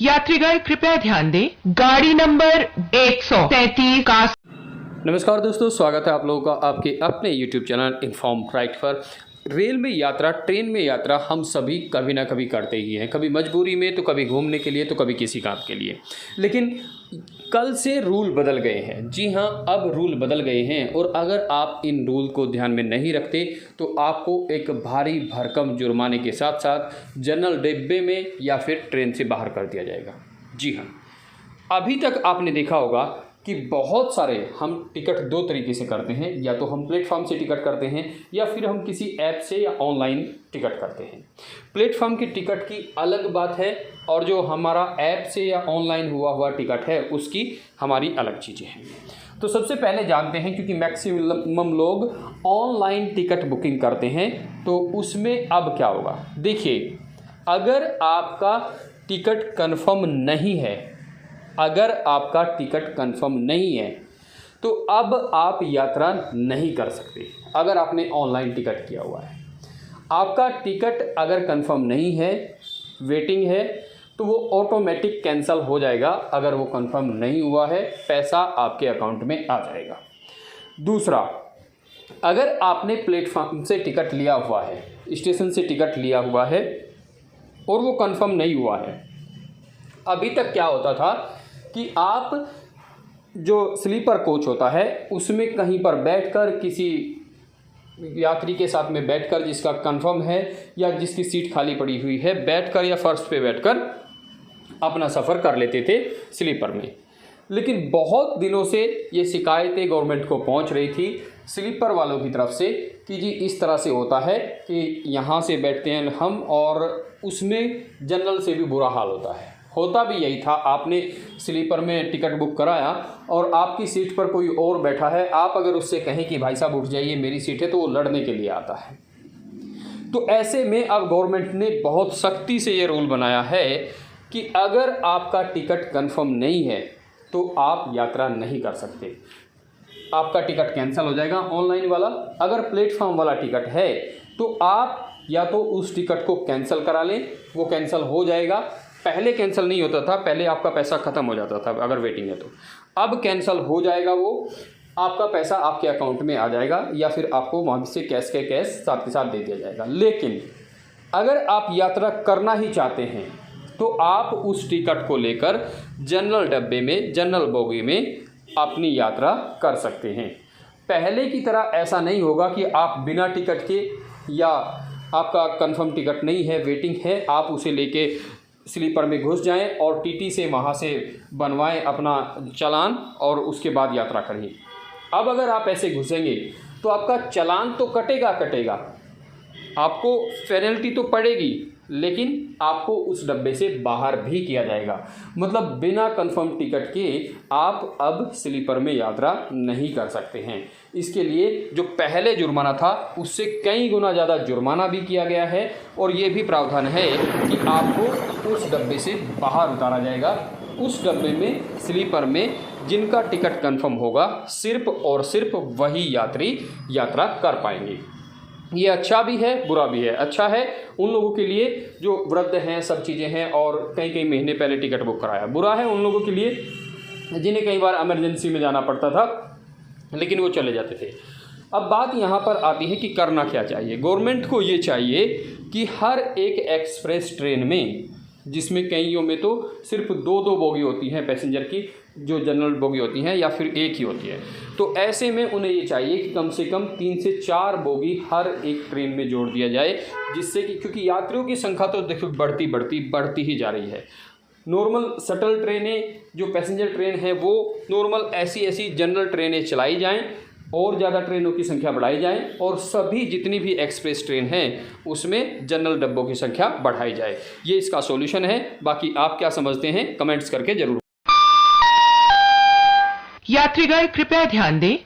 यात्रीगण कृपया ध्यान दें, गाड़ी नंबर 133 का। नमस्कार दोस्तों, स्वागत है आप लोगों का आपके अपने YouTube चैनल इन्फॉर्म राइट पर। रेल में यात्रा, ट्रेन में यात्रा हम सभी कभी ना कभी करते ही हैं, कभी मजबूरी में तो कभी घूमने के लिए तो कभी किसी काम के लिए। लेकिन कल से रूल बदल गए हैं। जी हाँ, अब रूल बदल गए हैं और अगर आप इन रूल को ध्यान में नहीं रखते तो आपको एक भारी भरकम जुर्माने के साथ साथ जनरल डिब्बे में या फिर ट्रेन से बाहर कर दिया जाएगा। जी हाँ, अभी तक आपने देखा होगा कि बहुत सारे हम टिकट दो तरीके से करते हैं, या तो हम प्लेटफॉर्म से टिकट करते हैं या फिर हम किसी ऐप से या ऑनलाइन टिकट करते हैं। प्लेटफॉर्म की टिकट की अलग बात है और जो हमारा ऐप से या ऑनलाइन हुआ टिकट है उसकी हमारी अलग चीज़ें हैं। तो सबसे पहले जानते हैं, क्योंकि मैक्सिमम लोग ऑनलाइन टिकट बुकिंग करते हैं, तो उसमें अब क्या होगा। देखिए, अगर आपका टिकट कन्फर्म नहीं है, अगर आपका टिकट कंफर्म नहीं है तो अब आप यात्रा नहीं कर सकते। अगर आपने ऑनलाइन टिकट किया हुआ है, आपका टिकट अगर कंफर्म नहीं है, वेटिंग है, तो वो ऑटोमेटिक कैंसिल हो जाएगा। अगर वो कंफर्म नहीं हुआ है, पैसा आपके अकाउंट में आ जाएगा। दूसरा, अगर आपने प्लेटफॉर्म से टिकट लिया हुआ है, स्टेशन से टिकट लिया हुआ है और वो कंफर्म नहीं हुआ है, अभी तक क्या होता था कि आप जो स्लीपर कोच होता है उसमें कहीं पर बैठकर किसी यात्री के साथ में बैठकर, जिसका कंफर्म है या जिसकी सीट खाली पड़ी हुई है, बैठकर या फर्श पे बैठकर अपना सफ़र कर लेते थे स्लीपर में। लेकिन बहुत दिनों से ये शिकायतें गवर्नमेंट को पहुंच रही थी स्लीपर वालों की तरफ से कि जी इस तरह से होता है कि यहाँ से बैठते हैं हम और उसमें जनरल से भी बुरा हाल होता है। होता भी यही था, आपने स्लीपर में टिकट बुक कराया और आपकी सीट पर कोई और बैठा है, आप अगर उससे कहें कि भाई साहब उठ जाइए मेरी सीट है, तो वो लड़ने के लिए आता है। तो ऐसे में अब गवर्नमेंट ने बहुत सख्ती से ये रूल बनाया है कि अगर आपका टिकट कंफर्म नहीं है तो आप यात्रा नहीं कर सकते, आपका टिकट कैंसिल हो जाएगा ऑनलाइन वाला। अगर प्लेटफॉर्म वाला टिकट है तो आप या तो उस टिकट को कैंसिल करा लें, वो कैंसिल हो जाएगा। पहले कैंसिल नहीं होता था, पहले आपका पैसा ख़त्म हो जाता था अगर वेटिंग है तो। अब कैंसिल हो जाएगा, वो आपका पैसा आपके अकाउंट में आ जाएगा या फिर आपको वहाँ से कैश के कैश साथ के साथ दे दिया जाएगा। लेकिन अगर आप यात्रा करना ही चाहते हैं तो आप उस टिकट को लेकर जनरल डब्बे में, जनरल बोगी में अपनी यात्रा कर सकते हैं। पहले की तरह ऐसा नहीं होगा कि आप बिना टिकट के, या आपका कंफर्म टिकट नहीं है, वेटिंग है, आप उसे लेके स्लीपर में घुस जाएं और टीटी से वहाँ से बनवाएं अपना चालान और उसके बाद यात्रा करिए। अब अगर आप ऐसे घुसेंगे तो आपका चालान तो कटेगा, आपको पेनल्टी तो पड़ेगी, लेकिन आपको उस डब्बे से बाहर भी किया जाएगा। मतलब बिना कंफर्म टिकट के आप अब स्लीपर में यात्रा नहीं कर सकते हैं। इसके लिए जो पहले जुर्माना था उससे कई गुना ज़्यादा जुर्माना भी किया गया है और ये भी प्रावधान है कि आपको उस डब्बे से बाहर उतारा जाएगा। उस डब्बे में, स्लीपर में जिनका टिकट कंफर्म होगा, सिर्फ और सिर्फ वही यात्री यात्रा कर पाएंगे। ये अच्छा भी है, बुरा भी है। अच्छा है उन लोगों के लिए जो वृद्ध हैं, सब चीज़ें हैं और कई महीने पहले टिकट बुक कराया। बुरा है उन लोगों के लिए जिन्हें कई बार इमरजेंसी में जाना पड़ता था लेकिन वो चले जाते थे। अब बात यहाँ पर आती है कि करना क्या चाहिए। गवर्नमेंट को ये चाहिए कि हर एक एक्सप्रेस ट्रेन में, जिसमें कईयों में तो सिर्फ दो बोगी होती हैं पैसेंजर की, जो जनरल बोगी होती हैं, या फिर एक ही होती है, तो ऐसे में उन्हें ये चाहिए कि कम से कम 3 से 4 बोगी हर एक ट्रेन में जोड़ दिया जाए, जिससे कि, क्योंकि यात्रियों की संख्या तो देखो बढ़ती ही जा रही है। नॉर्मल शटल ट्रेनें, जो पैसेंजर ट्रेन है, वो नॉर्मल ऐसी जनरल ट्रेनें चलाई जाएं और ज़्यादा ट्रेनों की संख्या बढ़ाई जाए और सभी जितनी भी एक्सप्रेस ट्रेन हैं उसमें जनरल डब्बों की संख्या बढ़ाई जाए। ये इसका सॉल्यूशन है। बाकी आप क्या समझते हैं, कमेंट्स करके ज़रूर। यात्रीगण कृपया ध्यान दें,